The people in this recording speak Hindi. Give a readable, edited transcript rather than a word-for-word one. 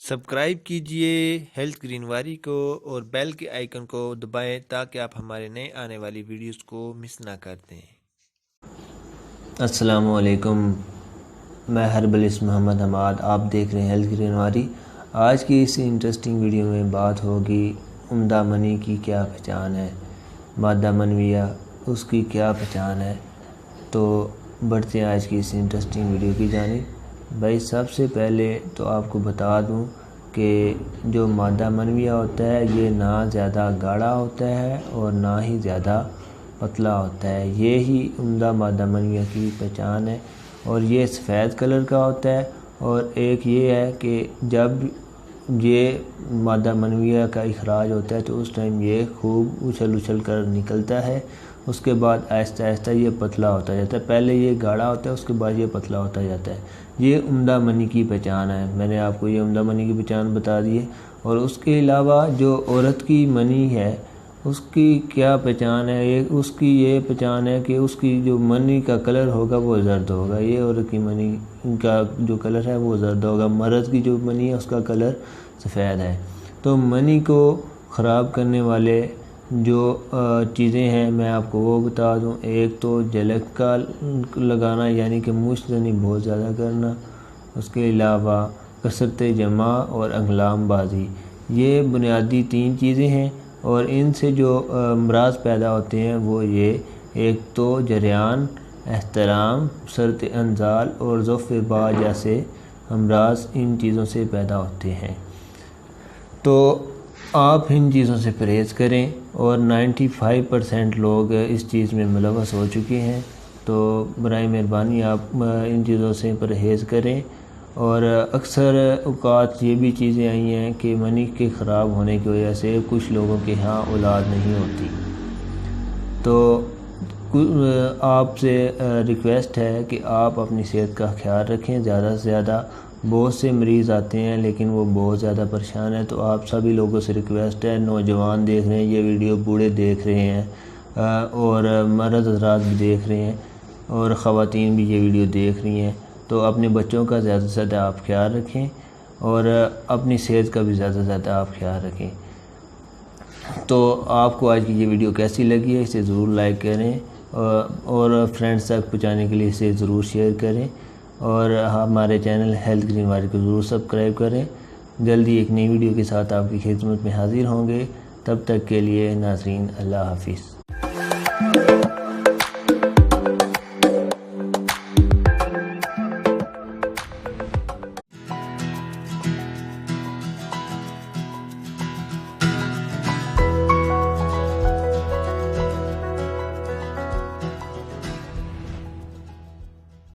सब्सक्राइब कीजिए हेल्थ ग्रीनवारी को और बेल के आइकन को दबाएं ताकि आप हमारे नए आने वाली वीडियोस को मिस ना कर दें। अस्सलामु अलैकुम, मैं हर्बलिस्ट मोहम्मद हमाद। आप देख रहे हैं हेल्थ ग्रीनवारी। आज की इस इंटरेस्टिंग वीडियो में बात होगी उम्दा मनी की क्या पहचान है, मादा मनविया उसकी क्या पहचान है। तो बढ़ते हैं आज की इस इंटरेस्टिंग वीडियो की जानिब। भाई सबसे पहले तो आपको बता दूं कि जो मादा मनविया होता है ये ना ज़्यादा गाढ़ा होता है और ना ही ज़्यादा पतला होता है। ये ही उम्दा मादा मनविया की पहचान है और ये सफ़ेद कलर का होता है। और एक ये है कि जब ये मादा मनविया का इखराज होता है तो उस टाइम ये खूब उछल उछल कर निकलता है। उसके बाद आहिस्ता आहिस्ता ये पतला होता जाता है। पहले ये गाढ़ा होता है, उसके बाद ये पतला होता जाता है। ये उम्दा मनी की पहचान है। मैंने आपको ये उम्दा मनी की पहचान बता दी है। और उसके अलावा जो औरत की मनी है उसकी क्या पहचान है, ये उसकी ये पहचान है कि उसकी जो मनी का कलर होगा वो जर्द होगा। ये औरत की मनी का जो कलर है वो जर्द होगा। मर्द की जो मनी है उसका कलर सफ़ेद है। तो मनी को ख़राब करने वाले जो चीज़ें हैं मैं आपको वो बता दूं। एक तो जलक का लगाना यानी कि मुश्तनी बहुत ज़्यादा करना। उसके अलावा कसरत जमा और अगलामबाजी, ये बुनियादी 3 चीज़ें हैं। और इनसे जो अमराज पैदा होते हैं वो ये, एक तो जरियान, एहतराम, सरत अंजाल और ज़ुफ़्फ़ा जैसे अमराज इन चीज़ों से पैदा होते हैं। तो आप इन चीज़ों से परहेज़ करें और 95% लोग इस चीज़ में मुलव्वस हो चुके हैं। तो बराए मेहरबानी आप इन चीज़ों से परहेज़ करें। और अक्सर औक़ात ये भी चीज़ें आई हैं कि मनी के ख़राब होने की वजह से कुछ लोगों के यहाँ औलाद नहीं होती। तो आपसे रिक्वेस्ट है कि आप अपनी सेहत का ख्याल रखें ज़्यादा से ज़्यादा। बहुत से मरीज़ आते हैं लेकिन वो बहुत ज़्यादा परेशान है। तो आप सभी लोगों से रिक्वेस्ट है, नौजवान देख रहे हैं ये वीडियो, बूढ़े देख रहे हैं और मर्द हज़रात भी देख रहे हैं और ख़वातीन भी ये वीडियो देख रही हैं। तो अपने बच्चों का ज़्यादा से ज़्यादा आप ख्याल रखें और अपनी सेहत का भी ज़्यादा से ज़्यादा आप ख्याल रखें। तो आपको आज की ये वीडियो कैसी लगी है इसे ज़रूर लाइक करें और फ्रेंड्स तक पहुँचाने के लिए इसे ज़रूर शेयर करें। और हमारे चैनल हेल्थ ग्रीनवारी को ज़रूर सब्सक्राइब करें। जल्दी एक नई वीडियो के साथ आपकी खिदमत में हाज़िर होंगे। तब तक के लिए नाज़रीन, अल्लाह हाफ़िज़।